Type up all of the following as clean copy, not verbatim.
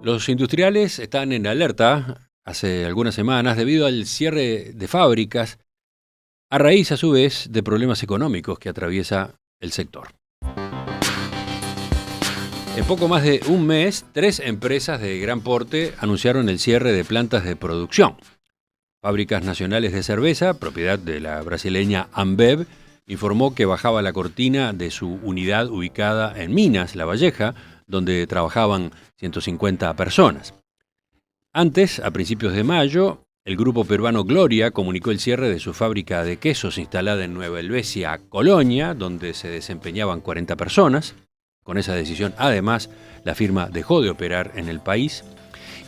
Los industriales están en alerta hace algunas semanas debido al cierre de fábricas, a raíz, a su vez, de problemas económicos que atraviesa el sector. En poco más de un mes, 3 empresas de gran porte anunciaron el cierre de plantas de producción. Fábricas Nacionales de Cerveza, propiedad de la brasileña Ambev, informó que bajaba la cortina de su unidad ubicada en Minas, La Valleja, donde trabajaban 150 personas. Antes, a principios de mayo, el grupo peruano Gloria comunicó el cierre de su fábrica de quesos instalada en Nueva Helvecia, Colonia, donde se desempeñaban 40 personas. Con esa decisión, además, la firma dejó de operar en el país.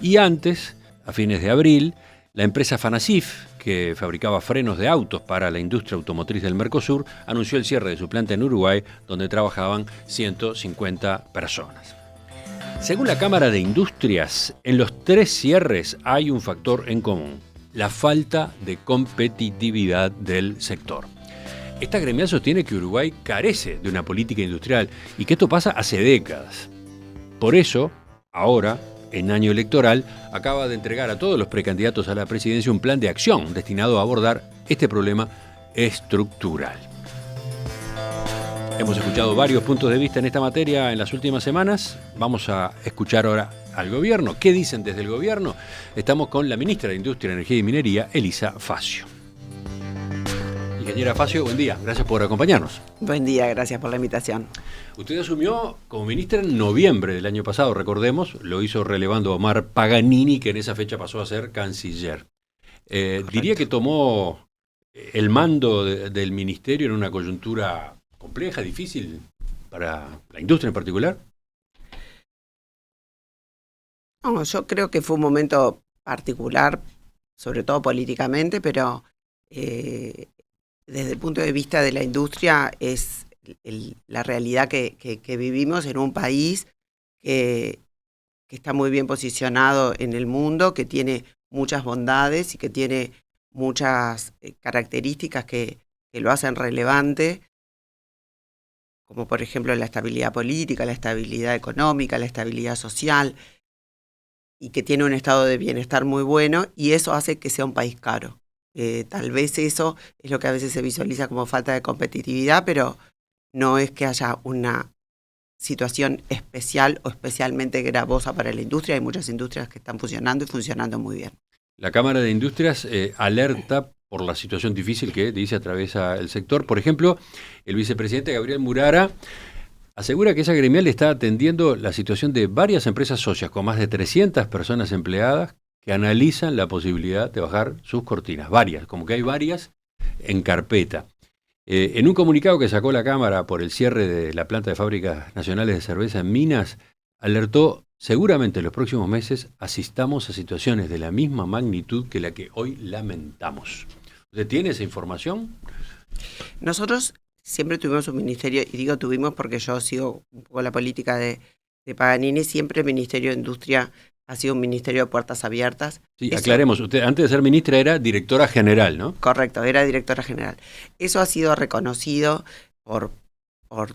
Y antes, a fines de abril, la empresa Fanacif, que fabricaba frenos de autos para la industria automotriz del Mercosur, anunció el cierre de su planta en Uruguay, donde trabajaban 150 personas. Según la Cámara de Industrias, en los 3 cierres hay un factor en común: la falta de competitividad del sector. Esta gremial sostiene que Uruguay carece de una política industrial y que esto pasa hace décadas. Por eso, ahora, en año electoral, acaba de entregar a todos los precandidatos a la presidencia un plan de acción destinado a abordar este problema estructural. Hemos escuchado varios puntos de vista en esta materia en las últimas semanas. Vamos a escuchar ahora al gobierno. ¿Qué dicen desde el gobierno? Estamos con la ministra de Industria, Energía y Minería, Elisa Facio. Ingeniera Facio, buen día. Gracias por acompañarnos. Buen día, gracias por la invitación. Usted asumió como ministra en noviembre del año pasado, recordemos. Lo hizo relevando a Omar Paganini, que en esa fecha pasó a ser canciller. Diría que tomó el mando del ministerio en una coyuntura compleja, difícil para la industria en particular. No, yo creo que fue un momento particular, sobre todo políticamente, pero desde el punto de vista de la industria es la realidad que vivimos en un país que está muy bien posicionado en el mundo, que tiene muchas bondades y que tiene muchas características que lo hacen relevante, como por ejemplo la estabilidad política, la estabilidad económica, la estabilidad social, y que tiene un estado de bienestar muy bueno, y eso hace que sea un país caro. Tal vez eso es lo que a veces se visualiza como falta de competitividad, pero no es que haya una situación especial o especialmente gravosa para la industria. Hay muchas industrias que están funcionando y funcionando muy bien. La Cámara de Industrias alerta por la situación difícil que, dice, atraviesa el sector. Por ejemplo, el vicepresidente Gabriel Murara asegura que esa gremial está atendiendo la situación de varias empresas socias con más de 300 personas empleadas que analizan la posibilidad de bajar sus cortinas. Varias, como que hay varias en carpeta. En un comunicado que sacó la Cámara por el cierre de la planta de Fábricas Nacionales de Cerveza en Minas, alertó: seguramente en los próximos meses asistamos a situaciones de la misma magnitud que la que hoy lamentamos. ¿Usted tiene esa información? Nosotros siempre tuvimos un ministerio, y digo tuvimos porque yo sigo un poco la política de Paganini. Siempre el Ministerio de Industria ha sido un ministerio de puertas abiertas. Sí, aclaremos, usted antes de ser ministra era directora general, ¿no? Correcto, era directora general. Eso ha sido reconocido por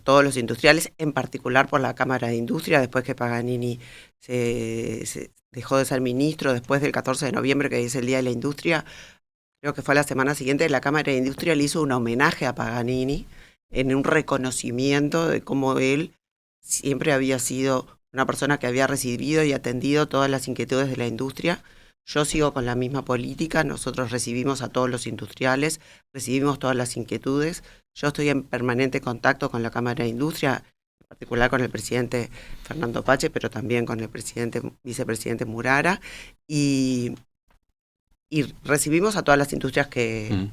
todos los industriales, en particular por la Cámara de Industria, después que Paganini se dejó de ser ministro, después del 14 de noviembre, que es el Día de la Industria. Creo que fue la semana siguiente, la Cámara de Industria le hizo un homenaje a Paganini en un reconocimiento de cómo él siempre había sido una persona que había recibido y atendido todas las inquietudes de la industria. Yo sigo con la misma política. Nosotros recibimos a todos los industriales, recibimos todas las inquietudes. Yo estoy en permanente contacto con la Cámara de Industria, en particular con el presidente Fernando Pache, pero también con el vicepresidente Murara, y recibimos a todas las industrias que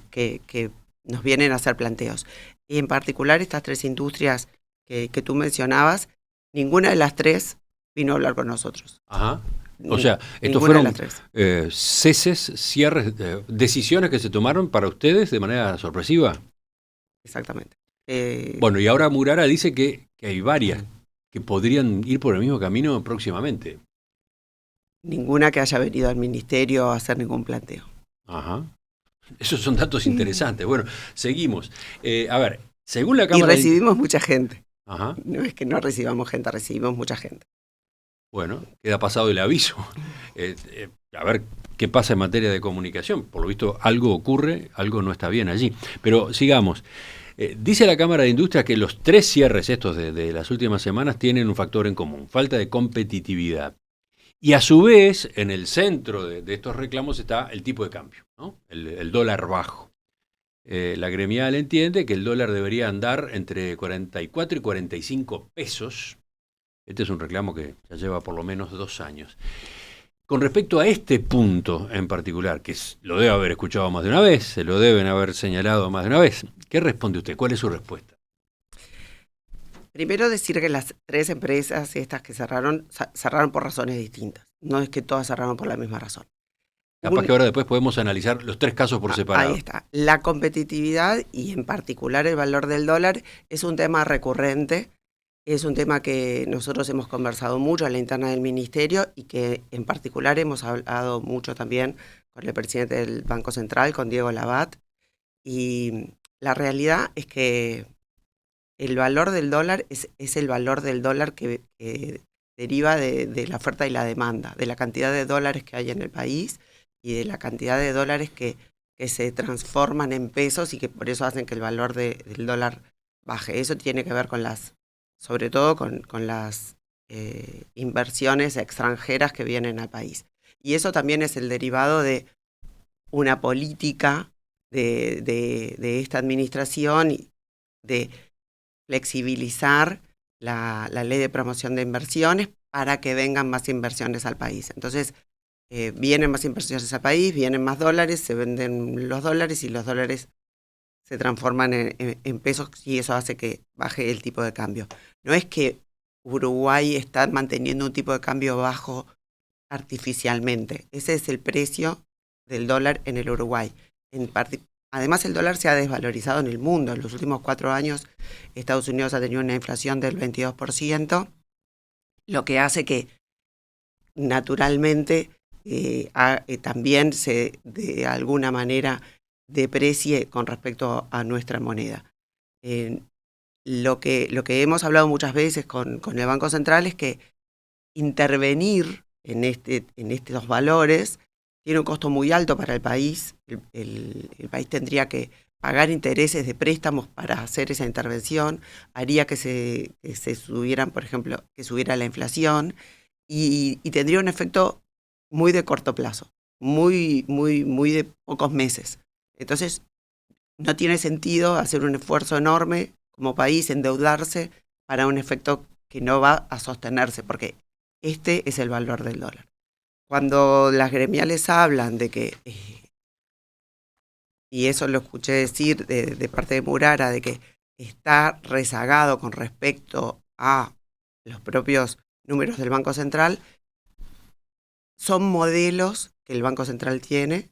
nos vienen a hacer planteos. Y en particular estas 3 industrias que tú mencionabas, ninguna de las 3 vino a hablar con nosotros. Ajá. O sea, estos fueron ceses, cierres, decisiones que se tomaron para ustedes de manera sorpresiva. Exactamente. Bueno, y ahora Murara dice que hay varias que podrían ir por el mismo camino próximamente. Ninguna que haya venido al ministerio a hacer ningún planteo. Ajá. Esos son datos interesantes. Bueno, seguimos. A ver, según la Cámara... Y recibimos mucha gente. Ajá. No es que no recibamos gente, recibimos mucha gente. Bueno, queda pasado el aviso. A ver qué pasa en materia de comunicación. Por lo visto, algo ocurre, algo no está bien allí. Pero sigamos. Dice la Cámara de Industria que los 3 cierres estos de las últimas semanas tienen un factor en común: falta de competitividad. Y a su vez, en el centro de estos reclamos está el tipo de cambio, ¿no? El dólar bajo. La gremial entiende que el dólar debería andar entre 44 y 45 pesos. Este es un reclamo que ya lleva por lo menos 2 años. Con respecto a este punto en particular, que lo debe haber escuchado más de una vez, se lo deben haber señalado más de una vez, ¿qué responde usted? ¿Cuál es su respuesta? Primero decir que las 3 empresas estas que cerraron por razones distintas. No es que todas cerraron por la misma razón. Capaz que ahora después podemos analizar los 3 casos por separado. Ahí está. La competitividad y en particular el valor del dólar es un tema recurrente. Es un tema que nosotros hemos conversado mucho en la interna del ministerio y que en particular hemos hablado mucho también con el presidente del Banco Central, con Diego Labat. Y la realidad es que el valor del dólar es el valor del dólar que deriva de la oferta y la demanda, de la cantidad de dólares que hay en el país y de la cantidad de dólares que se transforman en pesos y que por eso hacen que el valor del dólar baje. Eso tiene que ver sobre todo con las inversiones extranjeras que vienen al país. Y eso también es el derivado de una política de esta administración de flexibilizar la ley de promoción de inversiones para que vengan más inversiones al país. Entonces, vienen más inversiones al país, vienen más dólares, se venden los dólares y los dólares se transforman en pesos y eso hace que baje el tipo de cambio. No es que Uruguay está manteniendo un tipo de cambio bajo artificialmente. Ese es el precio del dólar en el Uruguay. Además, el dólar se ha desvalorizado en el mundo. En los últimos 4 años, Estados Unidos ha tenido una inflación del 22%, lo que hace que naturalmente también se, de alguna manera, deprecie con respecto a nuestra moneda. Lo que hemos hablado muchas veces con el Banco Central es que intervenir en estos valores tiene un costo muy alto para el país. El país tendría que pagar intereses de préstamos para hacer esa intervención, haría que se subieran, por ejemplo, que subiera la inflación y tendría un efecto muy de corto plazo, muy de pocos meses. Entonces, no tiene sentido hacer un esfuerzo enorme como país, endeudarse para un efecto que no va a sostenerse, porque este es el valor del dólar. Cuando las gremiales hablan de que, y eso lo escuché decir de parte de Murara, de que está rezagado con respecto a los propios números del Banco Central, son modelos que el Banco Central tiene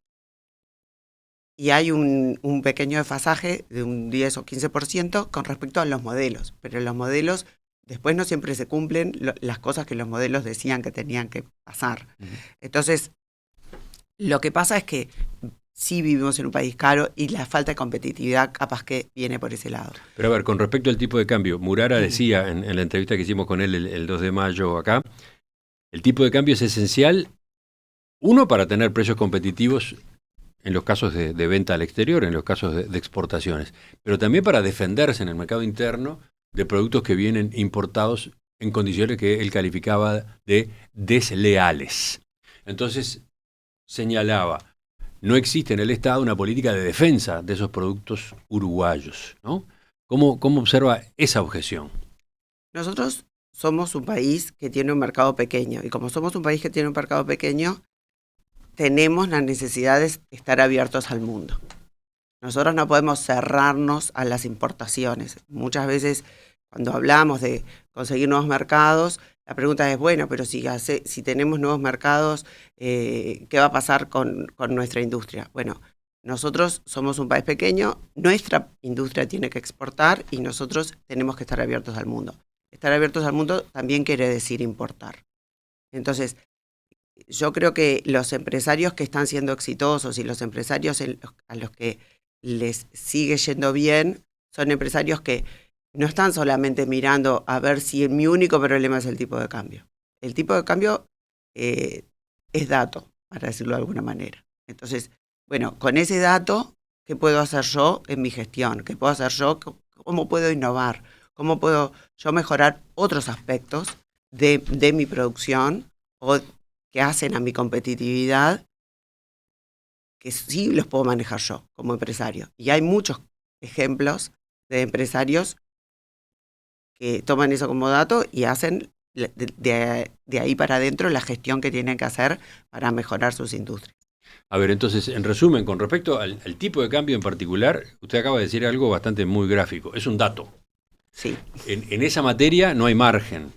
y hay un pequeño desfasaje de un 10 o 15% con respecto a los modelos, pero los modelos después no siempre se cumplen las cosas que los modelos decían que tenían que pasar. Entonces, lo que pasa es que sí vivimos en un país caro y la falta de competitividad capaz que viene por ese lado. Pero a ver, con respecto al tipo de cambio, Murara decía en la entrevista que hicimos con él el 2 de mayo acá, el tipo de cambio es esencial, uno, para tener precios competitivos en los casos de venta al exterior, en los casos de exportaciones, pero también para defenderse en el mercado interno de productos que vienen importados en condiciones que él calificaba de desleales. Entonces, señalaba, no existe en el Estado una política de defensa de esos productos uruguayos, ¿no? ¿Cómo observa esa objeción? Nosotros somos un país que tiene un mercado pequeño, y como somos un país que tiene un mercado pequeño, tenemos la necesidad de estar abiertos al mundo. Nosotros no podemos cerrarnos a las importaciones. Muchas veces cuando hablamos de conseguir nuevos mercados, la pregunta es, bueno, pero si tenemos nuevos mercados, ¿qué va a pasar con nuestra industria? Bueno, nosotros somos un país pequeño, nuestra industria tiene que exportar y nosotros tenemos que estar abiertos al mundo. Estar abiertos al mundo también quiere decir importar. Entonces, yo creo que los empresarios que están siendo exitosos y los empresarios a los que les sigue yendo bien son empresarios que no están solamente mirando a ver si mi único problema es el tipo de cambio. el tipo de cambio es dato, para decirlo de alguna manera. Entonces, bueno, con ese dato, ¿qué puedo hacer yo en mi gestión? ¿Qué puedo hacer yo? ¿Cómo puedo innovar? ¿Cómo puedo yo mejorar otros aspectos de mi producción o que hacen a mi competitividad, que sí los puedo manejar yo como empresario? Y hay muchos ejemplos de empresarios que toman eso como dato y hacen de ahí para adentro la gestión que tienen que hacer para mejorar sus industrias. A ver, entonces, en resumen, con respecto al tipo de cambio en particular, usted acaba de decir algo bastante muy gráfico. Es un dato. Sí. En esa materia no hay margen.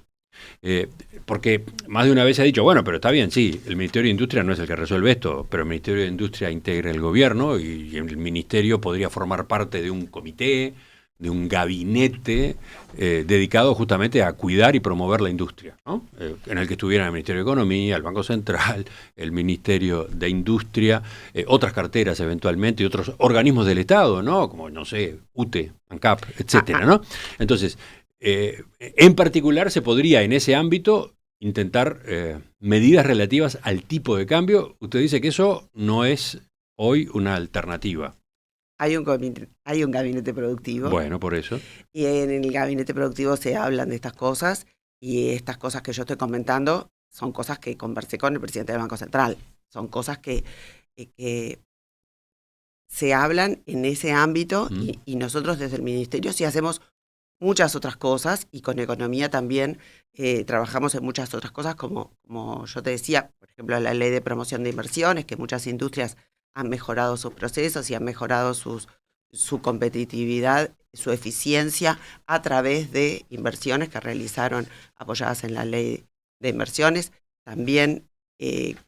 Eh, Porque más de una vez se ha dicho, bueno, pero está bien, sí, el Ministerio de Industria no es el que resuelve esto, pero el Ministerio de Industria integra el gobierno y el Ministerio podría formar parte de un comité, de un gabinete dedicado justamente a cuidar y promover la industria, ¿no? En el que estuvieran el Ministerio de Economía, el Banco Central, el Ministerio de Industria, otras carteras eventualmente y otros organismos del Estado, ¿no? Como, no sé, UTE, ANCAP, etcétera, ¿no? Entonces, en particular, se podría en ese ámbito intentar medidas relativas al tipo de cambio. Usted dice que eso no es hoy una alternativa. Hay un gabinete productivo Bueno, por eso. y en el gabinete productivo se hablan de estas cosas y estas cosas que yo estoy comentando son cosas que conversé con el presidente del Banco Central. Son cosas que se hablan en ese ámbito y nosotros desde el ministerio sí hacemos muchas otras cosas y con economía también trabajamos en muchas otras cosas como yo te decía, por ejemplo, la ley de promoción de inversiones, que muchas industrias han mejorado sus procesos y han mejorado su competitividad, su eficiencia a través de inversiones que realizaron apoyadas en la ley de inversiones. También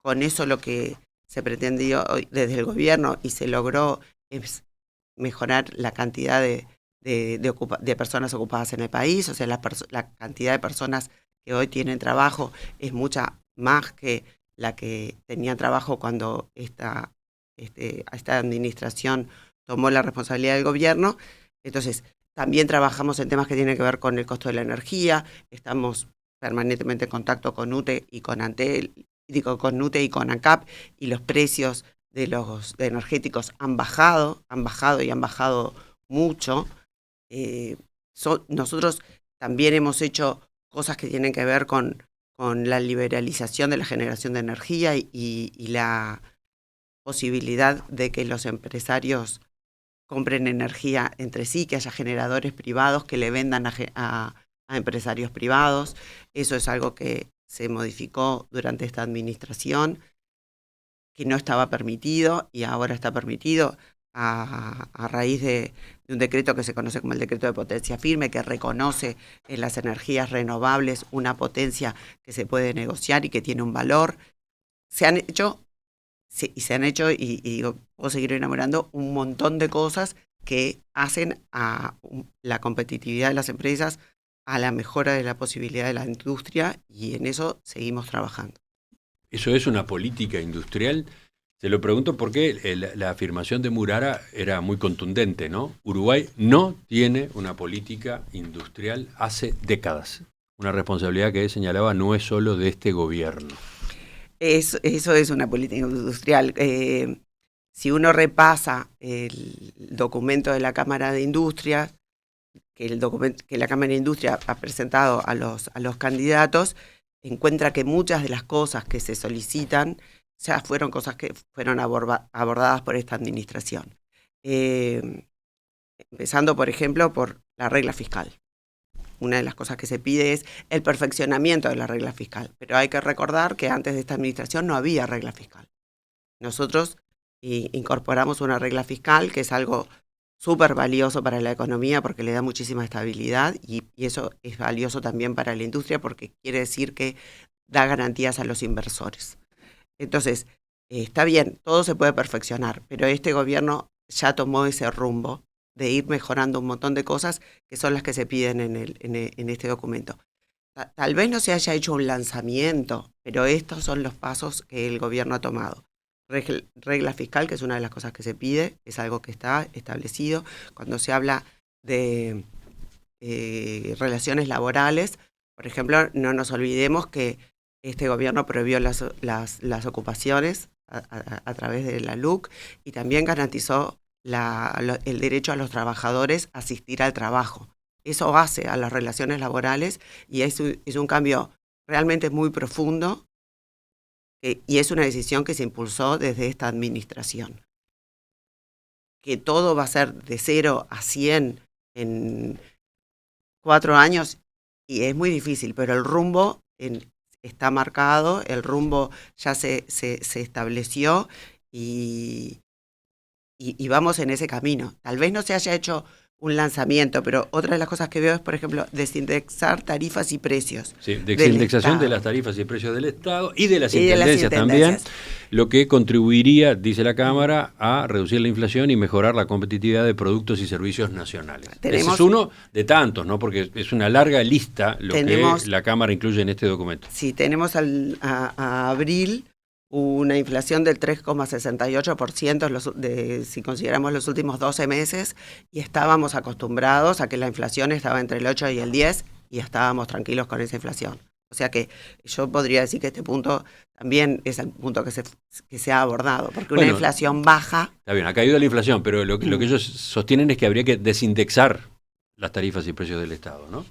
con eso lo que se pretendió desde el gobierno y se logró es mejorar la cantidad de personas ocupadas en el país, o sea, la cantidad de personas que hoy tienen trabajo es mucha más que la que tenían trabajo cuando esta administración tomó la responsabilidad del gobierno. Entonces, también trabajamos en temas que tienen que ver con el costo de la energía, estamos permanentemente en contacto con UTE y con Antel, digo, con UTE y con ANCAP, y los precios de los energéticos han bajado y han bajado mucho. Nosotros también hemos hecho cosas que tienen que ver con la liberalización de la generación de energía y la posibilidad de que los empresarios compren energía entre sí, que haya generadores privados que le vendan a empresarios privados. Eso es algo que se modificó durante esta administración, que no estaba permitido y ahora está permitido a raíz de un decreto que se conoce como el decreto de potencia firme, que reconoce en las energías renovables una potencia que se puede negociar y que tiene un valor. Se han hecho, y digo, puedo seguir enamorando, un montón de cosas que hacen a la competitividad de las empresas, a la mejora de la posibilidad de la industria, y en eso seguimos trabajando. ¿Eso es una política industrial? Se lo pregunto porque la afirmación de Murara era muy contundente, ¿no? Uruguay no tiene una política industrial hace décadas. Una responsabilidad que él señalaba no es solo de este gobierno. Eso es una política industrial. Si uno repasa el documento de la Cámara de Industria, que la Cámara de Industria ha presentado a los candidatos, encuentra que muchas de las cosas que se solicitan ya fueron cosas que fueron abordadas por esta administración. Empezando, por ejemplo, por la regla fiscal. Una de las cosas que se pide es el perfeccionamiento de la regla fiscal, pero hay que recordar que antes de esta administración no había regla fiscal. Nosotros incorporamos una regla fiscal que es algo súper valioso para la economía porque le da muchísima estabilidad y eso es valioso también para la industria porque quiere decir que da garantías a los inversores. Entonces, está bien, todo se puede perfeccionar, pero este gobierno ya tomó ese rumbo de ir mejorando un montón de cosas que son las que se piden en este documento. Tal vez no se haya hecho un lanzamiento, pero estos son los pasos que el gobierno ha tomado. Regla fiscal, que es una de las cosas que se pide, es algo que está establecido. Cuando se habla de relaciones laborales, por ejemplo, no nos olvidemos que este gobierno prohibió las ocupaciones a través de la LUC y también garantizó el derecho a los trabajadores a asistir al trabajo. Eso hace a las relaciones laborales y es un cambio realmente muy profundo y es una decisión que se impulsó desde esta administración. Que todo va a ser de 0 a 100 en 4 años y es muy difícil, pero el rumbo está marcado, el rumbo ya se estableció y vamos en ese camino. Tal vez no se haya hecho un lanzamiento, pero otra de las cosas que veo es, por ejemplo, desindexar tarifas y precios. Sí, desindexación de las tarifas y precios del Estado y de las intendencias también, lo que contribuiría, dice la Cámara, a reducir la inflación y mejorar la competitividad de productos y servicios nacionales. Ese es uno de tantos, ¿no? Porque es una larga lista lo que la Cámara incluye en este documento. Sí, tenemos a abril una inflación del 3,68% si consideramos los últimos 12 meses y estábamos acostumbrados a que la inflación estaba entre el 8 y el 10 y estábamos tranquilos con esa inflación. O sea que yo podría decir que este punto también es el punto que se ha abordado, porque una inflación baja... Está bien, ha caído la inflación, pero lo que ellos sostienen es que habría que desindexar las tarifas y precios del Estado, ¿no?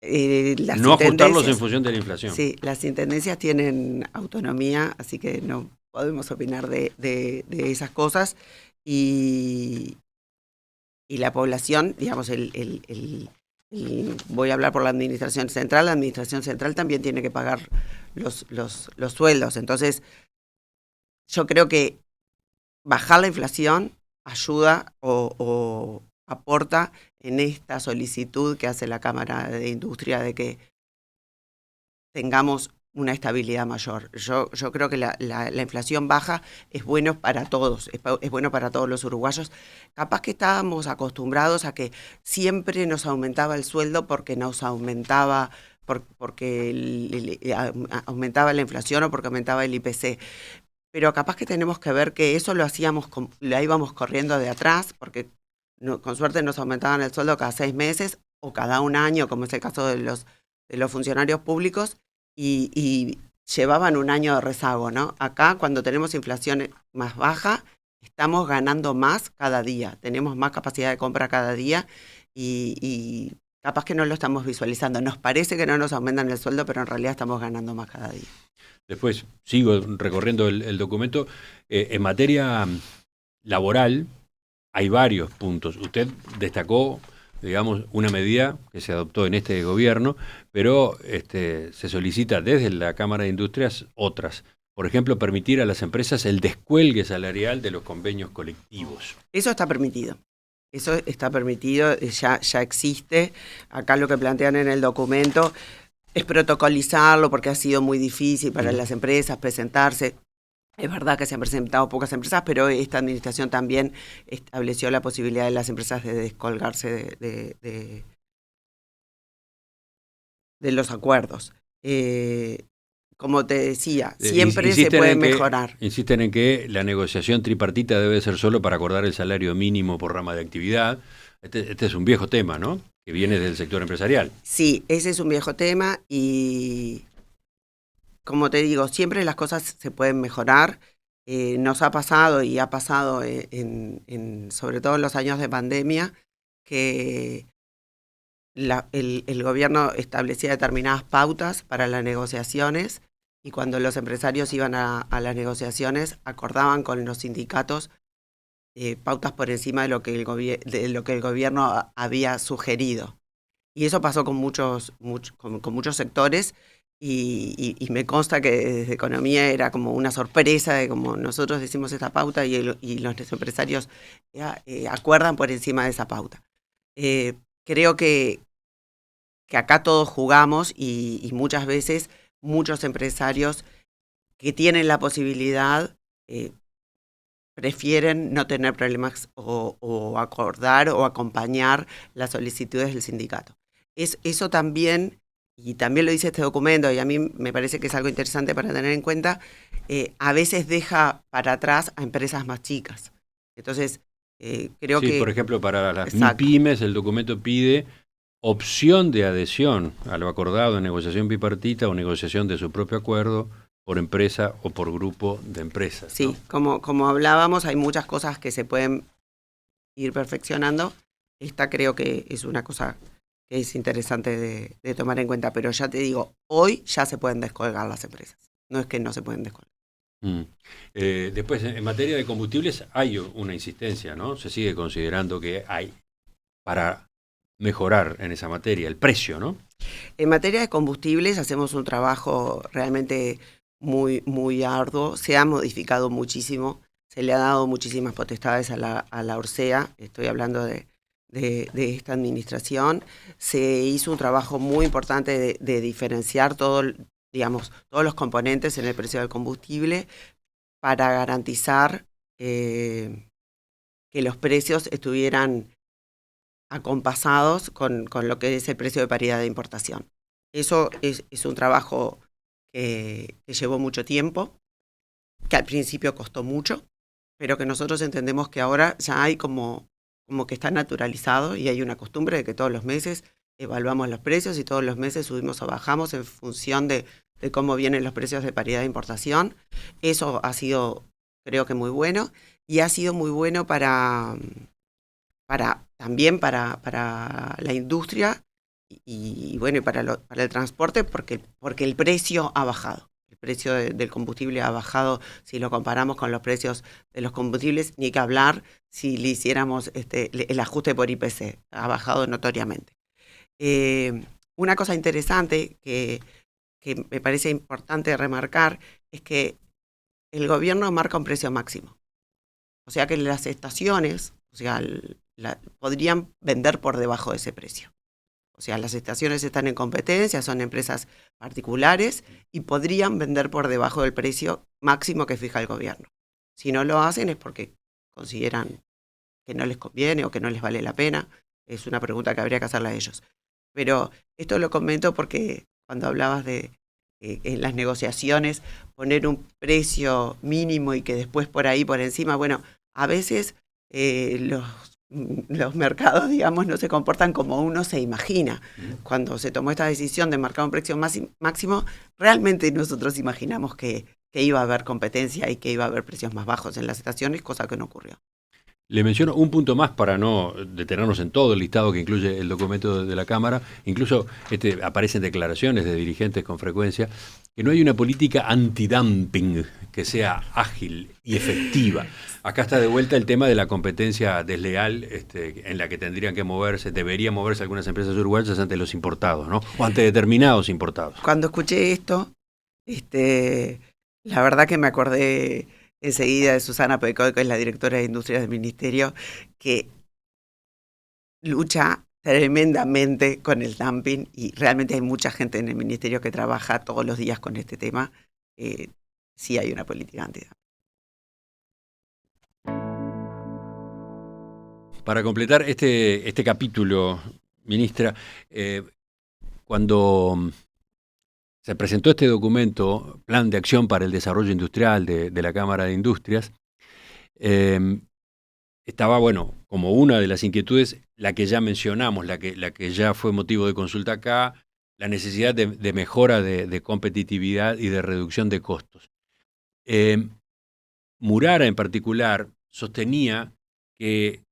No ajustarlos en función de la inflación. Sí, las intendencias tienen autonomía, así que no podemos opinar de esas cosas. Y la población, digamos, voy a hablar por la administración central también tiene que pagar los sueldos. Entonces, yo creo que bajar la inflación ayuda o aporta en esta solicitud que hace la Cámara de Industria de que tengamos una estabilidad mayor. Yo creo que la inflación baja es bueno para todos, es bueno para todos los uruguayos. Capaz que estábamos acostumbrados a que siempre nos aumentaba el sueldo porque nos aumentaba, porque aumentaba la inflación o porque aumentaba el IPC. Pero capaz que tenemos que ver que eso lo íbamos corriendo de atrás, porque con suerte nos aumentaban el sueldo cada 6 meses o cada 1 año, como es el caso de los funcionarios públicos, y llevaban 1 año de rezago, ¿no? Acá, cuando tenemos inflación más baja, estamos ganando más cada día, tenemos más capacidad de compra cada día y capaz que no lo estamos visualizando. Nos parece que no nos aumentan el sueldo, pero en realidad estamos ganando más cada día. Después sigo recorriendo el documento. En materia laboral hay varios puntos. Usted destacó, digamos, una medida que se adoptó en este gobierno, pero se solicita desde la Cámara de Industrias otras. Por ejemplo, permitir a las empresas el descuelgue salarial de los convenios colectivos. Eso está permitido. Eso está permitido, ya existe. Acá lo que plantean en el documento es protocolizarlo porque ha sido muy difícil para las empresas presentarse. Es verdad que se han presentado pocas empresas, pero esta administración también estableció la posibilidad de las empresas de descolgarse de los acuerdos. Como te decía, siempre se puede mejorar. Insisten en que la negociación tripartita debe ser solo para acordar el salario mínimo por rama de actividad. Este es un viejo tema, ¿no? Que viene del sector empresarial. Sí, ese es un viejo tema y, como te digo, siempre las cosas se pueden mejorar. Nos ha pasado y ha pasado sobre todo en los años de pandemia que el gobierno establecía determinadas pautas para las negociaciones y cuando los empresarios iban a las negociaciones acordaban con los sindicatos pautas por encima de lo que el gobierno había sugerido. Y eso pasó con muchos sectores y me consta que desde Economía era como una sorpresa de como nosotros decimos esta pauta y los empresarios acuerdan por encima de esa pauta. Creo que acá todos jugamos y muchas veces muchos empresarios que tienen la posibilidad prefieren no tener problemas o acordar o acompañar las solicitudes del sindicato. Eso también, y también lo dice este documento, y a mí me parece que es algo interesante para tener en cuenta, a veces deja para atrás a empresas más chicas. Entonces, creo que... por ejemplo, para las MIPYMES el documento pide opción de adhesión a lo acordado en negociación bipartita o negociación de su propio acuerdo por empresa o por grupo de empresas. Sí, ¿no? como hablábamos, hay muchas cosas que se pueden ir perfeccionando. Esta creo que es una cosa que es interesante de tomar en cuenta, pero ya te digo, hoy ya se pueden descolgar las empresas. No es que no se pueden descolgar. Después, en materia de combustibles hay una insistencia, ¿no? Se sigue considerando que hay para mejorar en esa materia el precio, ¿no? En materia de combustibles hacemos un trabajo realmente muy, muy arduo. Se ha modificado muchísimo, se le ha dado muchísimas potestades a la Orsea, estoy hablando de esta administración. Se hizo un trabajo muy importante de diferenciar digamos, todos los componentes en el precio del combustible para garantizar que los precios estuvieran acompasados con lo que es el precio de paridad de importación. Eso es un trabajo que llevó mucho tiempo, que al principio costó mucho, pero que nosotros entendemos que ahora ya hay como que está naturalizado y hay una costumbre de que todos los meses evaluamos los precios y todos los meses subimos o bajamos en función de cómo vienen los precios de paridad de importación. Eso ha sido, creo que muy bueno, y ha sido muy bueno también para la industria y bueno, y para el transporte, porque el precio ha bajado. El precio del combustible ha bajado si lo comparamos con los precios de los combustibles, ni que hablar si le hiciéramos el ajuste por IPC, ha bajado notoriamente. Una cosa interesante que me parece importante remarcar es que el gobierno marca un precio máximo. O sea que las estaciones, o sea, podrían vender por debajo de ese precio. O sea, las estaciones están en competencia, son empresas particulares y podrían vender por debajo del precio máximo que fija el gobierno. Si no lo hacen es porque consideran que no les conviene o que no les vale la pena. Es una pregunta que habría que hacerle a ellos. Pero esto lo comento porque cuando hablabas de en las negociaciones poner un precio mínimo y que después por ahí por encima, bueno, a veces los mercados, digamos, no se comportan como uno se imagina. Cuando se tomó esta decisión de marcar un precio máximo, realmente nosotros imaginamos que iba a haber competencia y que iba a haber precios más bajos en las estaciones, cosa que no ocurrió. Le menciono un punto más para no detenernos en todo el listado que incluye el documento de la Cámara. Incluso aparecen declaraciones de dirigentes con frecuencia que no hay una política antidumping que sea ágil y efectiva. Acá está de vuelta el tema de la competencia desleal en la que tendrían que deberían moverse algunas empresas uruguayas ante los importados, ¿no? O ante determinados importados. Cuando escuché esto, la verdad que me acordé enseguida de Susana Pecoy, que es la directora de Industrias del Ministerio, que lucha tremendamente con el dumping y realmente hay mucha gente en el Ministerio que trabaja todos los días con este tema. Sí hay una política antidumping. Para completar este capítulo, ministra, cuando se presentó este documento, Plan de Acción para el Desarrollo Industrial de la Cámara de Industrias, estaba, bueno, como una de las inquietudes, la que ya mencionamos, la que ya fue motivo de consulta acá, la necesidad de mejora de competitividad y de reducción de costos. Murara, en particular, sostenía que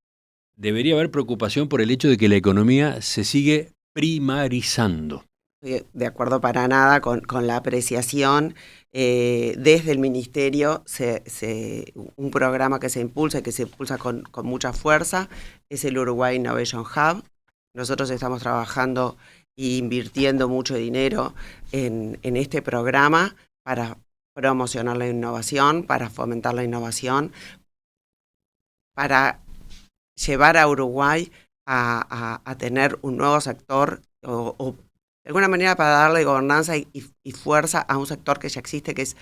debería haber preocupación por el hecho de que la economía se sigue primarizando. De acuerdo para nada con la apreciación. Desde el Ministerio, un programa que se impulsa y que se impulsa con mucha fuerza es el Uruguay Innovation Hub. Nosotros estamos trabajando e invirtiendo mucho dinero en este programa para promocionar la innovación, para fomentar la innovación, para llevar a Uruguay a tener un nuevo sector o de alguna manera para darle gobernanza y fuerza a un sector que ya existe, que es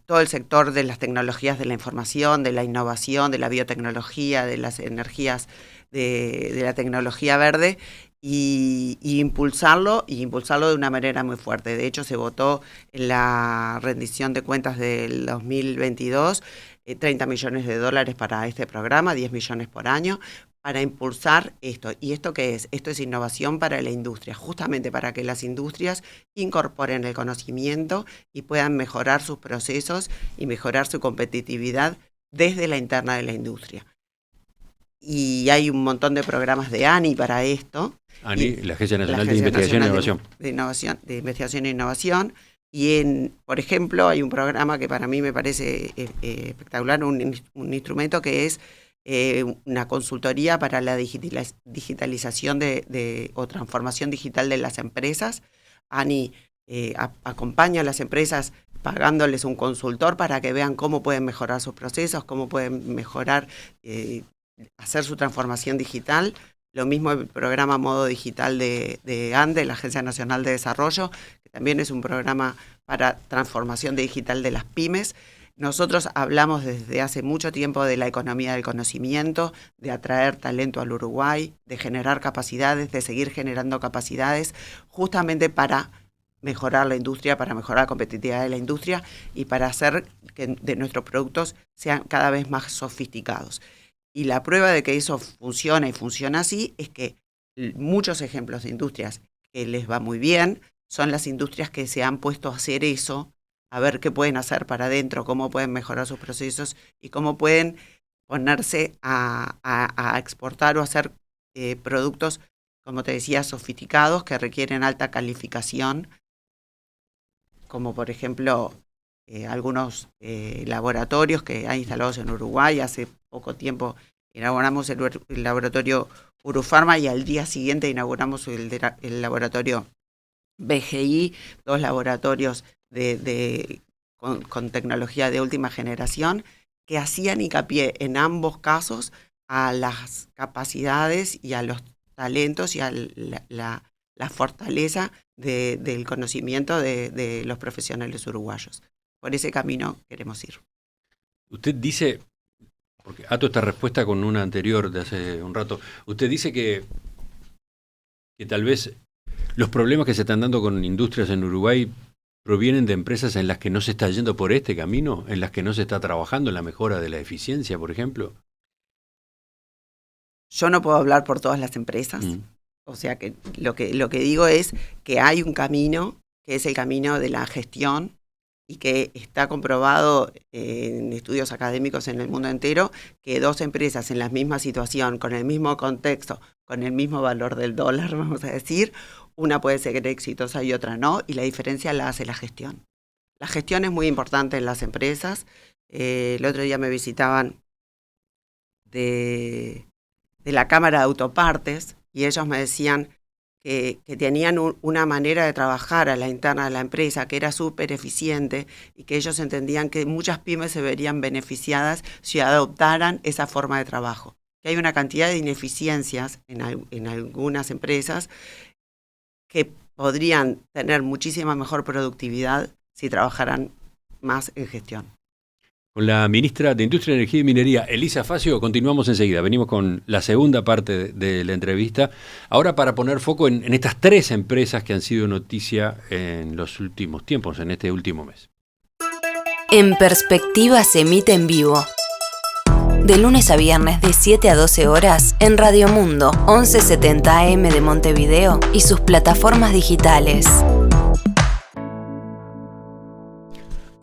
todo el sector de las tecnologías de la información, de la innovación, de la biotecnología, de las energías, de la tecnología verde, y impulsarlo de una manera muy fuerte. De hecho, se votó en la rendición de cuentas del 2022 $30 millones para este programa, 10 millones por año, para impulsar esto. ¿Y esto qué es? Esto es innovación para la industria, justamente para que las industrias incorporen el conocimiento y puedan mejorar sus procesos y mejorar su competitividad desde la interna de la industria. Y hay un montón de programas de ANI para esto. ANI, la Agencia Nacional de Investigación e Innovación. De Investigación e Innovación. Y, por ejemplo, hay un programa que para mí me parece espectacular, un instrumento que es una consultoría para la digitalización o transformación digital de las empresas. ANI acompaña a las empresas pagándoles un consultor para que vean cómo pueden mejorar sus procesos, cómo pueden mejorar, hacer su transformación digital. Lo mismo el programa Modo Digital de ANDE, la Agencia Nacional de Desarrollo, que también es un programa para transformación digital de las pymes. Nosotros hablamos desde hace mucho tiempo de la economía del conocimiento, de atraer talento al Uruguay, de generar capacidades, de seguir generando capacidades, justamente para mejorar la industria, para mejorar la competitividad de la industria y para hacer que de nuestros productos sean cada vez más sofisticados. Y la prueba de que eso funciona y funciona así es que muchos ejemplos de industrias que les va muy bien son las industrias que se han puesto a hacer eso, a ver qué pueden hacer para adentro, cómo pueden mejorar sus procesos y cómo pueden ponerse a exportar o hacer productos, como te decía, sofisticados que requieren alta calificación, como por ejemplo algunos laboratorios que hay instalados en Uruguay. Hace poco tiempo inauguramos el laboratorio Urufarma y al día siguiente inauguramos el laboratorio BGI, 2 laboratorios con tecnología de última generación que hacían hincapié en ambos casos a las capacidades y a los talentos y a la fortaleza del conocimiento de los profesionales uruguayos. Por ese camino queremos ir. Usted dice, porque ato esta respuesta con una anterior de hace un rato, usted dice que tal vez los problemas que se están dando con industrias en Uruguay provienen de empresas en las que no se está yendo por este camino, en las que no se está trabajando en la mejora de la eficiencia, por ejemplo. Yo no puedo hablar por todas las empresas. O sea que lo que digo es que hay un camino, que es el camino de la gestión, y que está comprobado en estudios académicos en el mundo entero, que 2 empresas en la misma situación, con el mismo contexto, con el mismo valor del dólar, vamos a decir, una puede ser exitosa y otra no, y la diferencia la hace la gestión. La gestión es muy importante en las empresas. El otro día me visitaban de la Cámara de Autopartes y ellos me decían que tenían una manera de trabajar a la interna de la empresa que era súper eficiente y que ellos entendían que muchas pymes se verían beneficiadas si adoptaran esa forma de trabajo. Que hay una cantidad de ineficiencias en algunas empresas que podrían tener muchísima mejor productividad si trabajaran más en gestión. Con la ministra de Industria, Energía y Minería, Elisa Facio, continuamos enseguida. Venimos con la segunda parte de la entrevista. Ahora para poner foco en estas 3 empresas que han sido noticia en los últimos tiempos, en este último mes. En Perspectiva se emite en vivo. De lunes a viernes de 7 a 12 horas en Radio Mundo, 1170 AM de Montevideo y sus plataformas digitales.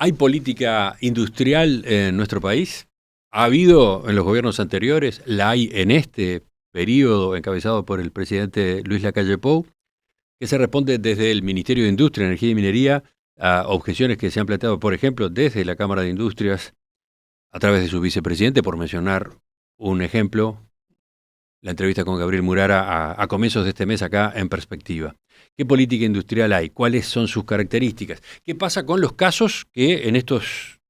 ¿Hay política industrial en nuestro país? ¿Ha habido en los gobiernos anteriores? ¿La hay en este periodo encabezado por el presidente Luis Lacalle Pou? ¿Qué se responde desde el Ministerio de Industria, Energía y Minería a objeciones que se han planteado, por ejemplo, desde la Cámara de Industrias a través de su vicepresidente, por mencionar un ejemplo? La entrevista con Gabriel Murara a comienzos de este mes acá en Perspectiva. ¿Qué política industrial hay? ¿Cuáles son sus características? ¿Qué pasa con los casos que en estos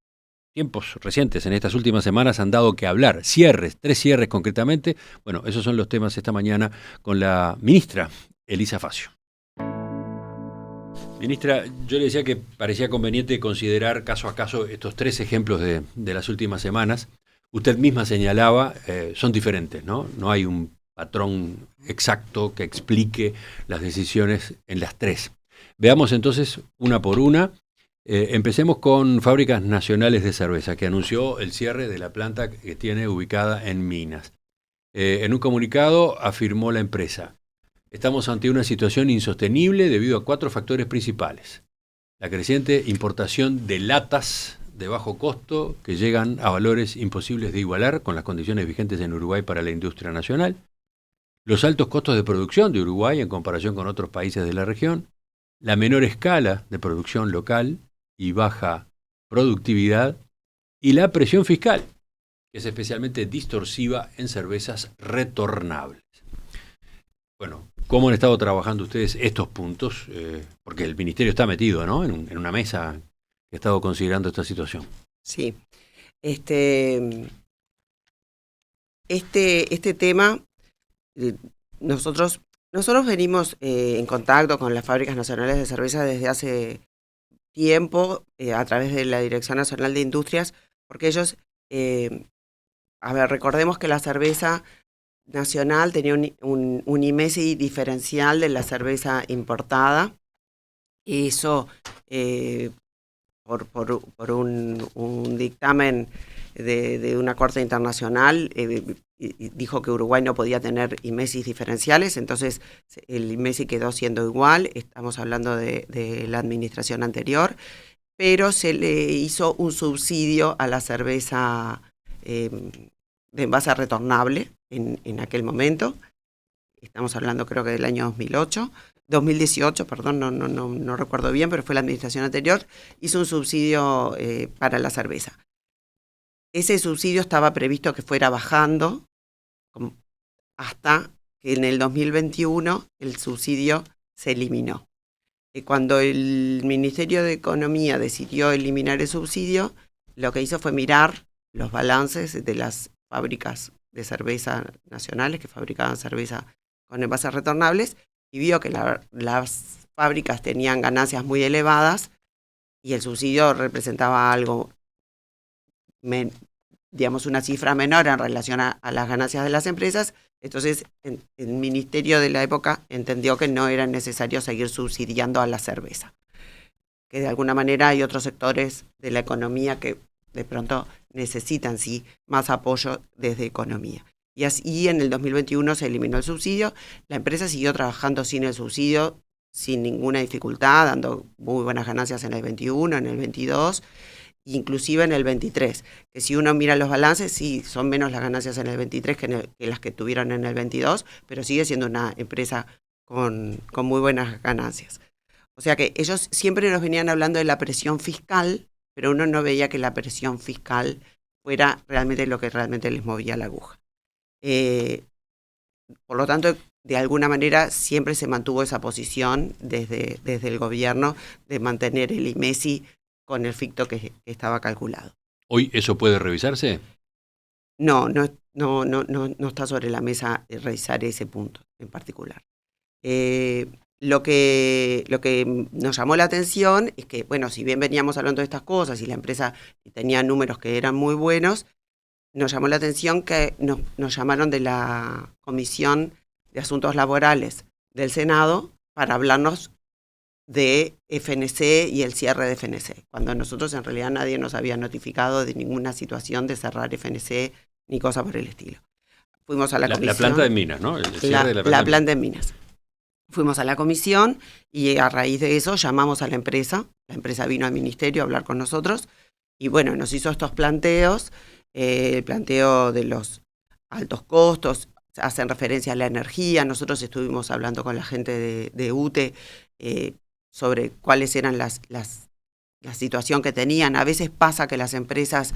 tiempos recientes, en estas últimas semanas, han dado que hablar? Cierres, 3 cierres concretamente. Bueno, esos son los temas esta mañana con la ministra Elisa Facio. Ministra, yo le decía que parecía conveniente considerar caso a caso estos 3 ejemplos de las últimas semanas. Usted misma señalaba, son diferentes, ¿no? No hay un patrón exacto que explique las decisiones en las 3. Veamos entonces una por una. Empecemos con Fábricas Nacionales de Cerveza, que anunció el cierre de la planta que tiene ubicada en Minas. En un comunicado afirmó la empresa: estamos ante una situación insostenible debido a 4 factores principales. La creciente importación de latas de bajo costo que llegan a valores imposibles de igualar con las condiciones vigentes en Uruguay para la industria nacional. Los altos costos de producción de Uruguay en comparación con otros países de la región. La menor escala de producción local y baja productividad. Y la presión fiscal, que es especialmente distorsiva en cervezas retornables. Bueno, ¿cómo han estado trabajando ustedes estos puntos? Porque el ministerio está metido, ¿no?, en una mesa que ha estado considerando esta situación. Sí. Este tema, nosotros venimos en contacto con las fábricas nacionales de cerveza desde hace tiempo, a través de la Dirección Nacional de Industrias, porque ellos, recordemos que la cerveza nacional tenía un IMESI diferencial de la cerveza importada, y eso, por un dictamen de una corte internacional, dijo que Uruguay no podía tener IMESIs diferenciales, entonces el IMESI quedó siendo igual. Estamos hablando de la administración anterior, pero se le hizo un subsidio a la cerveza de envase retornable en aquel momento. Estamos hablando, creo que del año 2018, perdón, no recuerdo bien, pero fue la administración anterior, hizo un subsidio para la cerveza. Ese subsidio estaba previsto que fuera bajando hasta que en el 2021 el subsidio se eliminó. Cuando el Ministerio de Economía decidió eliminar el subsidio, lo que hizo fue mirar los balances de las fábricas de cerveza nacionales que fabricaban cerveza con envases retornables, y vio que las fábricas tenían ganancias muy elevadas y el subsidio representaba algo, digamos, una cifra menor en relación a las ganancias de las empresas. Entonces el ministerio de la época entendió que no era necesario seguir subsidiando a la cerveza, que de alguna manera hay otros sectores de la economía que de pronto necesitan sí más apoyo desde economía. Y así en el 2021 se eliminó el subsidio. La empresa siguió trabajando sin el subsidio, sin ninguna dificultad, dando muy buenas ganancias en el 21, en el 22, inclusive en el 23. Que si uno mira los balances, sí, son menos las ganancias en el 23 que las que tuvieron en el 22, pero sigue siendo una empresa con muy buenas ganancias. O sea que ellos siempre nos venían hablando de la presión fiscal, pero uno no veía que la presión fiscal fuera realmente lo que realmente les movía la aguja. Por lo tanto, de alguna manera siempre se mantuvo esa posición desde el gobierno de mantener el IMESI con el ficto que estaba calculado. ¿Hoy eso puede revisarse? No está sobre la mesa revisar ese punto en particular. Lo que nos llamó la atención es que, bueno, si bien veníamos hablando de estas cosas y la empresa tenía números que eran muy buenos, nos llamó la atención que nos llamaron de la Comisión de Asuntos Laborales del Senado para hablarnos de FNC y el cierre de FNC, cuando nosotros en realidad nadie nos había notificado de ninguna situación de cerrar FNC ni cosa por el estilo. Fuimos a la comisión. La planta de Minas, ¿no? El cierre de la planta de Minas. Fuimos a la comisión y a raíz de eso llamamos a la empresa vino al ministerio a hablar con nosotros y bueno, nos hizo estos planteos. El planteo de los altos costos, hacen referencia a la energía. Nosotros estuvimos hablando con la gente de UTE sobre cuáles eran la situación que tenían. A veces pasa que las empresas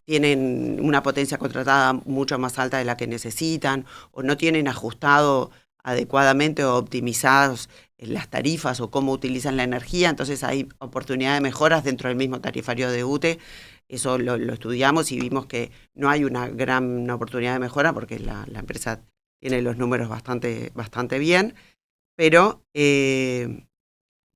tienen una potencia contratada mucho más alta de la que necesitan o no tienen ajustado adecuadamente o optimizados las tarifas o cómo utilizan la energía, entonces hay oportunidad de mejoras dentro del mismo tarifario de UTE. Eso lo estudiamos y vimos que no hay una gran oportunidad de mejora porque la empresa tiene los números bastante bien, pero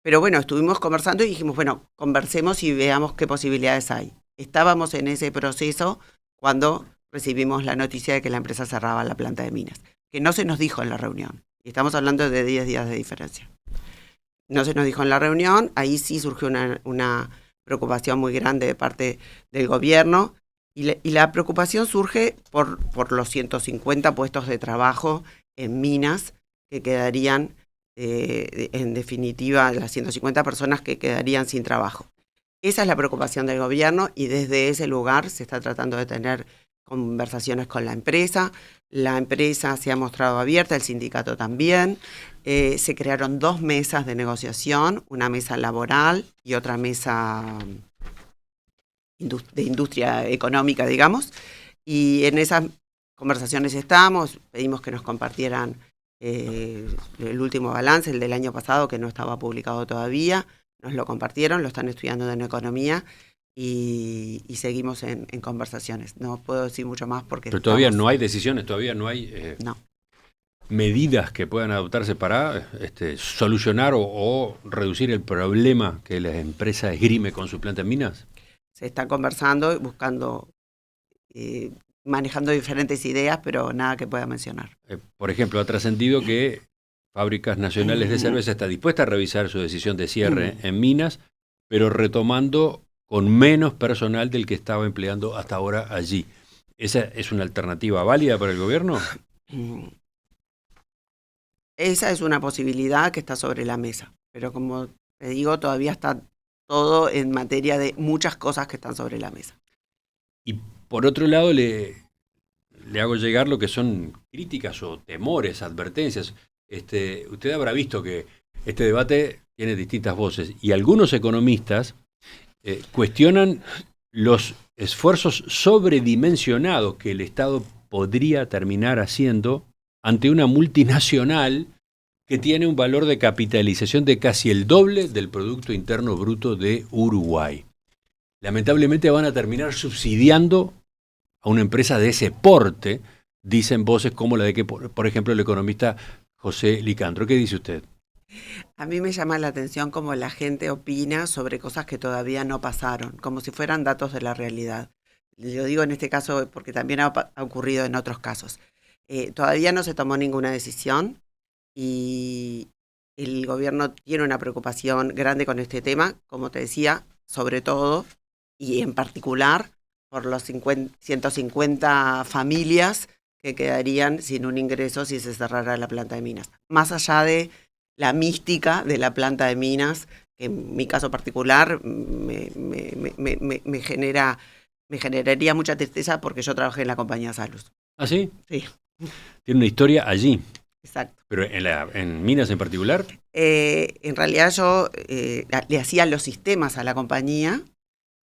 bueno, estuvimos conversando y dijimos, bueno, conversemos y veamos qué posibilidades hay. Estábamos en ese proceso cuando recibimos la noticia de que la empresa cerraba la planta de Minas, que no se nos dijo en la reunión. Y estamos hablando de 10 días de diferencia. No se nos dijo en la reunión, ahí sí surgió una preocupación muy grande de parte del gobierno. Y la preocupación surge por los 150 puestos de trabajo en minas que quedarían, en definitiva, las 150 personas que quedarían sin trabajo. Esa es la preocupación del gobierno y desde ese lugar se está tratando de tener conversaciones con la empresa. La empresa se ha mostrado abierta, el sindicato también. Se crearon 2 mesas de negociación, una mesa laboral y otra mesa de industria económica, digamos. Y en esas conversaciones estamos, pedimos que nos compartieran el último balance, el del año pasado, que no estaba publicado todavía. Nos lo compartieron, lo están estudiando en economía y seguimos en conversaciones. No puedo decir mucho más porque... Pero todavía no hay decisiones, todavía no hay no. medidas que puedan adoptarse para solucionar o reducir el problema que la empresa esgrime con su planta en minas. Se está conversando y buscando, manejando diferentes ideas, pero nada que pueda mencionar. Por ejemplo, ha trascendido que Fábricas Nacionales de Cerveza está dispuesta a revisar su decisión de cierre en minas, pero retomando con menos personal del que estaba empleando hasta ahora allí. ¿Esa es una alternativa válida para el gobierno? Esa es una posibilidad que está sobre la mesa, pero como te digo, todavía está todo en materia de muchas cosas que están sobre la mesa. Y por otro lado le hago llegar lo que son críticas o temores, advertencias. Usted habrá visto que este debate tiene distintas voces y algunos economistas cuestionan los esfuerzos sobredimensionados que el Estado podría terminar haciendo ante una multinacional que tiene un valor de capitalización de casi el doble del Producto Interno Bruto de Uruguay. Lamentablemente van a terminar subsidiando a una empresa de ese porte, dicen voces como la de que, por ejemplo, el economista José Licandro. ¿Qué dice usted? A mí me llama la atención cómo la gente opina sobre cosas que todavía no pasaron, como si fueran datos de la realidad. Lo digo en este caso porque también ha ocurrido en otros casos. Todavía no se tomó ninguna decisión y el gobierno tiene una preocupación grande con este tema, como te decía, sobre todo y en particular por los 150 familias que quedarían sin un ingreso si se cerrara la planta de minas. Más allá de la mística de la planta de minas, que en mi caso particular me generaría mucha tristeza porque yo trabajé en la compañía Salus. ¿Ah, sí? Sí. Tiene una historia allí. Exacto. ¿Pero en minas en particular? En realidad yo le hacía los sistemas a la compañía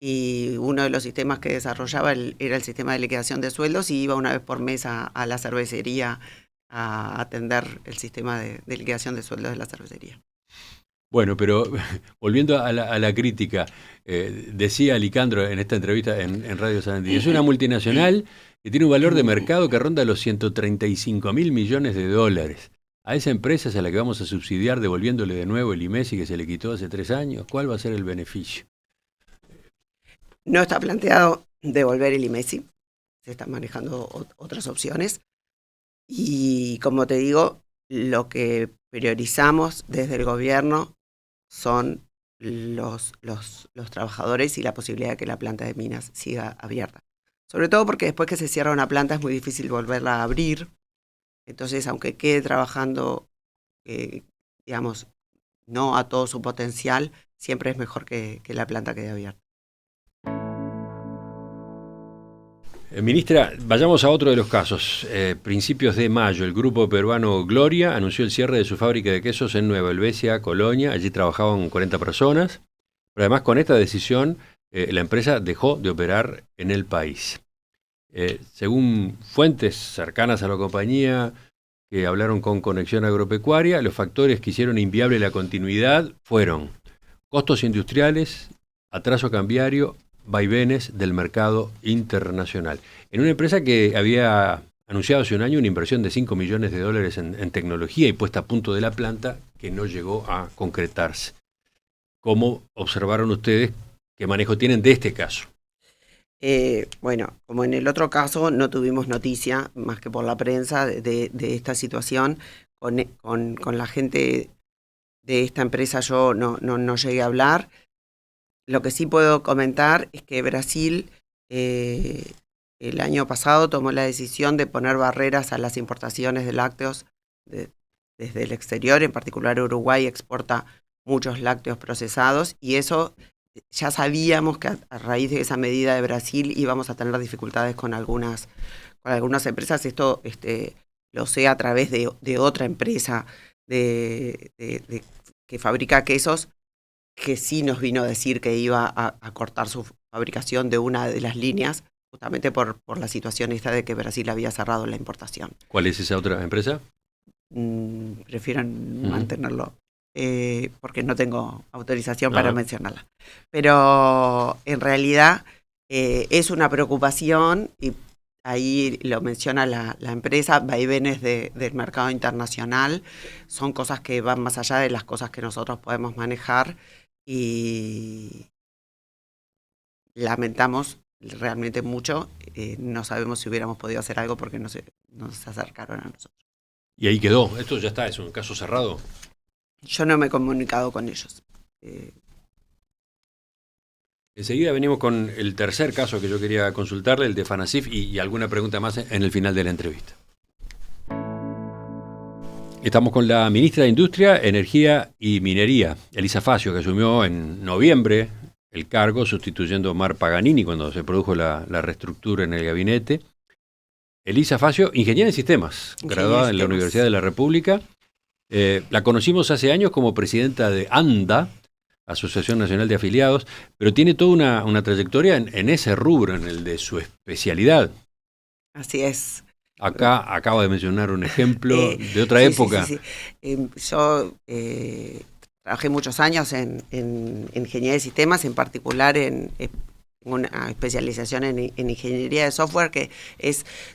y uno de los sistemas que desarrollaba era el sistema de liquidación de sueldos y iba una vez por mes a la cervecería a atender el sistema de liquidación de sueldos de la cervecería. Bueno, pero volviendo a la crítica, decía Licandro en esta entrevista en Radio Sarandí, es una multinacional que tiene un valor de mercado que ronda los 135.000 millones de dólares. A esa empresa es a la que vamos a subsidiar devolviéndole de nuevo el IMESI que se le quitó hace 3 años. ¿Cuál va a ser el beneficio? No está planteado devolver el IMESI, se están manejando otras opciones. Y como te digo, lo que priorizamos desde el gobierno son los trabajadores y la posibilidad de que la planta de minas siga abierta. Sobre todo porque después que se cierra una planta es muy difícil volverla a abrir. Entonces, aunque quede trabajando, digamos, no a todo su potencial, siempre es mejor que la planta quede abierta. Ministra, vayamos a otro de los casos. Principios de mayo, el grupo peruano Gloria anunció el cierre de su fábrica de quesos en Nueva Helvecia, Colonia. Allí trabajaban 40 personas. Pero además, con esta decisión, la empresa dejó de operar en el país. Según fuentes cercanas a la compañía que hablaron con Conexión Agropecuaria, los factores que hicieron inviable la continuidad fueron costos industriales, atraso cambiario, vaivenes del mercado internacional. En una empresa que había anunciado hace un año una inversión de 5 millones de dólares en tecnología y puesta a punto de la planta que no llegó a concretarse. ¿Cómo observaron ustedes qué manejo tienen de este caso? Bueno, como en el otro caso no tuvimos noticia, más que por la prensa, de esta situación. Con la gente de esta empresa yo no llegué a hablar. Lo que sí puedo comentar es que Brasil el año pasado tomó la decisión de poner barreras a las importaciones de lácteos desde el exterior, en particular Uruguay exporta muchos lácteos procesados y eso ya sabíamos que a raíz de esa medida de Brasil íbamos a tener dificultades con algunas empresas. Esto lo sé a través de otra empresa que fabrica quesos, que sí nos vino a decir que iba a cortar su fabricación de una de las líneas, justamente por la situación esta de que Brasil había cerrado la importación. ¿Cuál es esa otra empresa? Prefiero mantenerlo, porque no tengo autorización para mencionarla. Pero en realidad es una preocupación, y ahí lo menciona la empresa, vaivenes del mercado internacional, son cosas que van más allá de las cosas que nosotros podemos manejar y lamentamos realmente mucho, no sabemos si hubiéramos podido hacer algo porque no se acercaron a nosotros. Y ahí quedó, esto ya está, es un caso cerrado. Yo no me he comunicado con ellos. Enseguida venimos con el tercer caso que yo quería consultarle, el de Fanacif, y alguna pregunta más en el final de la entrevista. Estamos con la ministra de Industria, Energía y Minería, Elisa Facio, que asumió en noviembre el cargo, sustituyendo a Omar Paganini cuando se produjo la reestructura en el gabinete. Elisa Facio, ingeniera en sistemas, graduada en la Universidad de la República. La conocimos hace años como presidenta de ANDA, Asociación Nacional de Afiliados, pero tiene toda una trayectoria en ese rubro, en el de su especialidad. Así es. Acá acaba de mencionar un ejemplo de otra época. Sí. Yo trabajé muchos años en ingeniería de sistemas, en particular en una especialización en ingeniería de software, que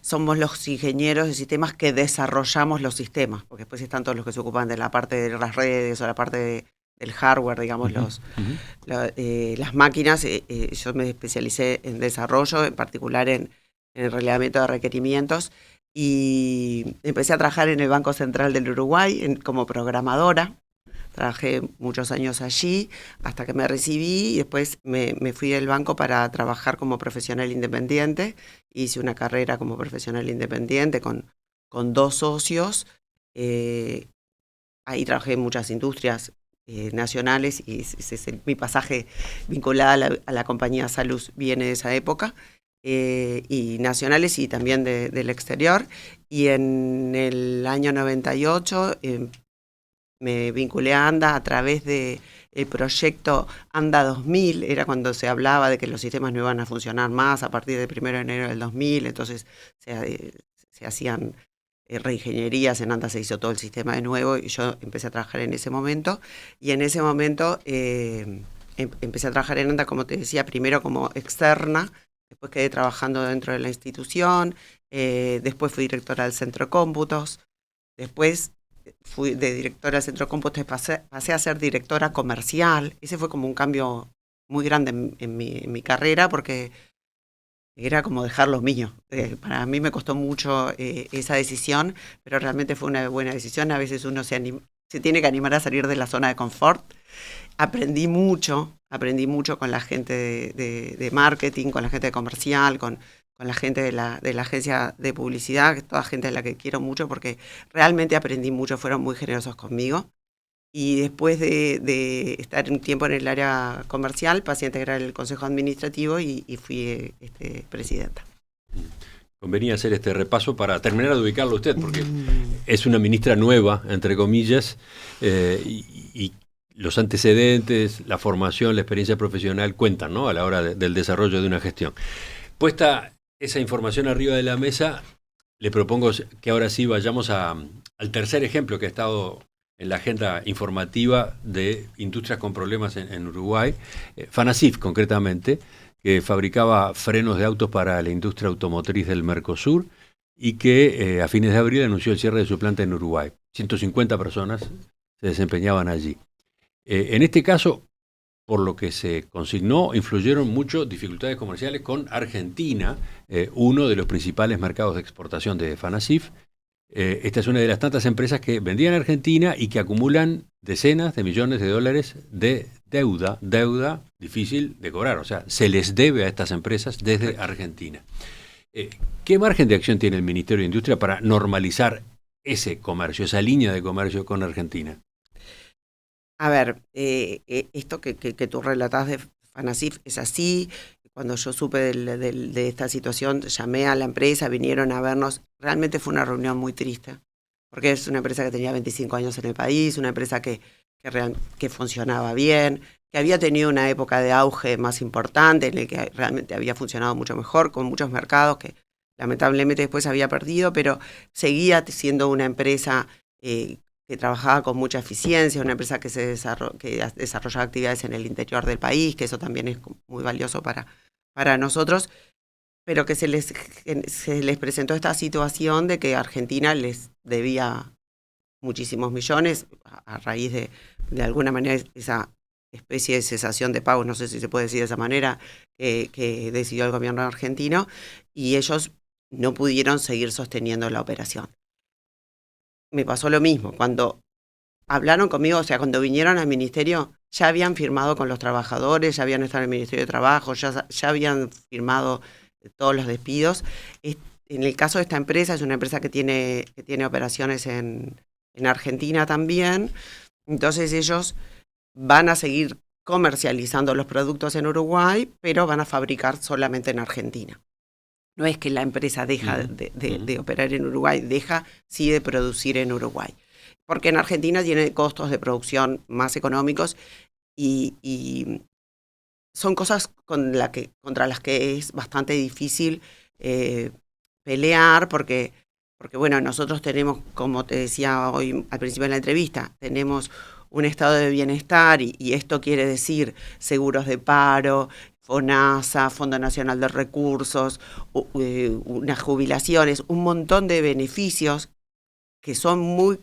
somos los ingenieros de sistemas que desarrollamos los sistemas, porque después están todos los que se ocupan de la parte de las redes o la parte del hardware, digamos, las máquinas. Yo me especialicé en desarrollo, en particular en el relevamiento de requerimientos, y empecé a trabajar en el Banco Central del Uruguay como programadora. Trabajé muchos años allí hasta que me recibí y después me fui del banco para trabajar como profesional independiente. Hice una carrera como profesional independiente con 2 socios. Ahí trabajé en muchas industrias nacionales y mi pasaje vinculado a la compañía Salus viene de esa época. Y nacionales y también del exterior. Y en el año 98 me vinculé a ANDA a través del proyecto ANDA 2000, era cuando se hablaba de que los sistemas no iban a funcionar más a partir del 1 de enero del 2000, entonces se hacían reingenierías, en ANDA se hizo todo el sistema de nuevo y yo empecé a trabajar en ese momento. Y en ese momento empecé a trabajar en ANDA, como te decía, primero como externa. Después quedé trabajando dentro de la institución, después fui directora del Centro de Cómputos, después fui de directora del Centro de Cómputos, pasé a ser directora comercial. Ese fue como un cambio muy grande en mi carrera, porque era como dejar lo mío. Para mí me costó mucho esa decisión, pero realmente fue una buena decisión. A veces uno se tiene que animar a salir de la zona de confort. Aprendí mucho con la gente de marketing, con la gente de comercial, con la gente de la agencia de publicidad, toda gente a la que quiero mucho porque realmente aprendí mucho, fueron muy generosos conmigo. Y después de estar un tiempo en el área comercial, pasé a integrar el Consejo Administrativo y fui presidenta. Convenía hacer este repaso para terminar de ubicarlo usted, porque es una ministra nueva, entre comillas, y los antecedentes, la formación, la experiencia profesional cuentan, ¿no?, a la hora del desarrollo de una gestión. Puesta esa información arriba de la mesa, le propongo que ahora sí vayamos al tercer ejemplo que ha estado en la agenda informativa de industrias con problemas en Uruguay, Fanacif concretamente, que fabricaba frenos de autos para la industria automotriz del Mercosur y que a fines de abril anunció el cierre de su planta en Uruguay. 150 personas se desempeñaban allí. En este caso, por lo que se consignó, influyeron mucho dificultades comerciales con Argentina, uno de los principales mercados de exportación de Fanacif. Esta es una de las tantas empresas que vendían en Argentina y que acumulan decenas de millones de dólares de deuda difícil de cobrar. O sea, se les debe a estas empresas desde Argentina. ¿Qué margen de acción tiene el Ministerio de Industria para normalizar ese comercio, esa línea de comercio con Argentina? A ver, esto que tú relatás de Fanacif es así. Cuando yo supe de esta situación, llamé a la empresa, vinieron a vernos. Realmente fue una reunión muy triste, porque es una empresa que tenía 25 años en el país, una empresa que funcionaba bien, que había tenido una época de auge más importante, en el que realmente había funcionado mucho mejor, con muchos mercados que lamentablemente después había perdido, pero seguía siendo una empresa que trabajaba con mucha eficiencia, una empresa que desarrollaba actividades en el interior del país, que eso también es muy valioso para nosotros, pero que se les presentó esta situación de que Argentina les debía muchísimos millones a raíz de alguna manera esa especie de cesación de pagos, no sé si se puede decir de esa manera, que decidió el gobierno argentino, y ellos no pudieron seguir sosteniendo la operación. Me pasó lo mismo, cuando hablaron conmigo, o sea, cuando vinieron al ministerio, ya habían firmado con los trabajadores, ya habían estado en el Ministerio de Trabajo, ya habían firmado todos los despidos. En el caso de esta empresa, es una empresa que tiene operaciones en Argentina también, entonces ellos van a seguir comercializando los productos en Uruguay, pero van a fabricar solamente en Argentina. No es que la empresa deja de operar en Uruguay, sí de producir en Uruguay. Porque en Argentina tiene costos de producción más económicos y son cosas contra las que es bastante difícil pelear, porque bueno, nosotros tenemos, como te decía hoy al principio de la entrevista, tenemos un estado de bienestar y esto quiere decir seguros de paro, FONASA, Fondo Nacional de Recursos, unas jubilaciones, un montón de beneficios que son muy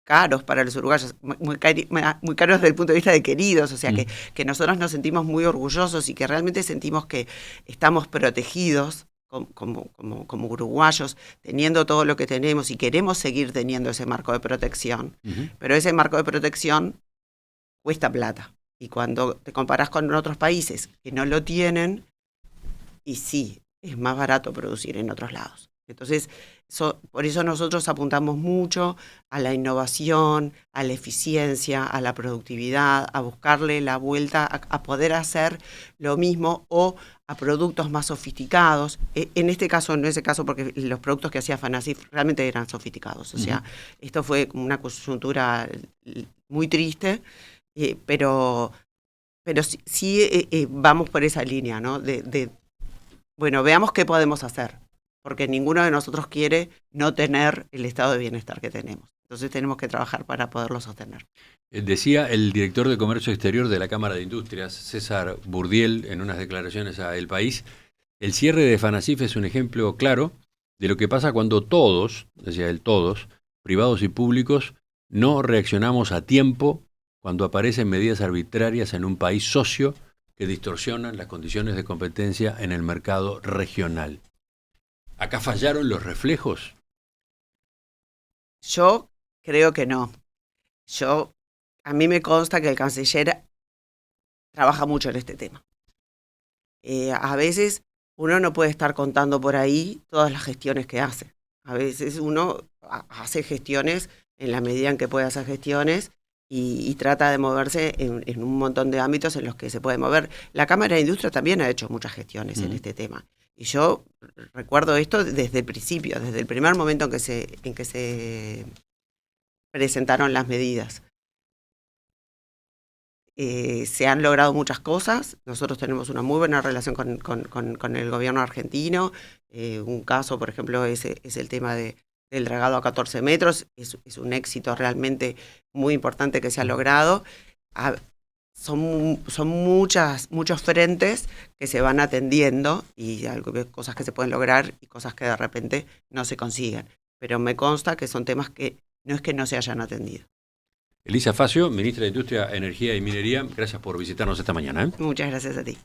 caros para los uruguayos, muy caros desde el punto de vista de queridos, o sea que nosotros nos sentimos muy orgullosos y que realmente sentimos que estamos protegidos como uruguayos, teniendo todo lo que tenemos y queremos seguir teniendo ese marco de protección, pero ese marco de protección cuesta plata. Y cuando te comparás con otros países que no lo tienen, y sí, es más barato producir en otros lados. Entonces, por eso nosotros apuntamos mucho a la innovación, a la eficiencia, a la productividad, a buscarle la vuelta a poder hacer lo mismo o a productos más sofisticados. En este caso, no es el caso porque los productos que hacía Fanacif realmente eran sofisticados. O sea, esto fue una coyuntura muy triste, pero sí vamos por esa línea, ¿no? Bueno, veamos qué podemos hacer, porque ninguno de nosotros quiere no tener el estado de bienestar que tenemos. Entonces tenemos que trabajar para poderlo sostener. Decía el director de Comercio Exterior de la Cámara de Industrias, César Burdiel, en unas declaraciones a El País, el cierre de Fanacif es un ejemplo claro de lo que pasa cuando todos, decía él, todos, privados y públicos, no reaccionamos a tiempo cuando aparecen medidas arbitrarias en un país socio que distorsionan las condiciones de competencia en el mercado regional. ¿Acá fallaron los reflejos? Yo creo que no. A mí me consta que el canciller trabaja mucho en este tema. A veces uno no puede estar contando por ahí todas las gestiones que hace. A veces uno hace gestiones en la medida en que puede hacer gestiones y trata de moverse en un montón de ámbitos en los que se puede mover. La Cámara de Industria también ha hecho muchas gestiones en este tema. Y yo recuerdo esto desde el principio, desde el primer momento en que se presentaron las medidas. Se han logrado muchas cosas. Nosotros tenemos una muy buena relación con el gobierno argentino. Un caso, por ejemplo, es el tema del dragado a 14 metros. Es un éxito realmente muy importante que se ha logrado. Son muchos frentes que se van atendiendo y cosas que se pueden lograr y cosas que de repente no se consiguen. Pero me consta que son temas que no es que no se hayan atendido. Elisa Facio, ministra de Industria, Energía y Minería, gracias por visitarnos esta mañana. Muchas gracias a ti.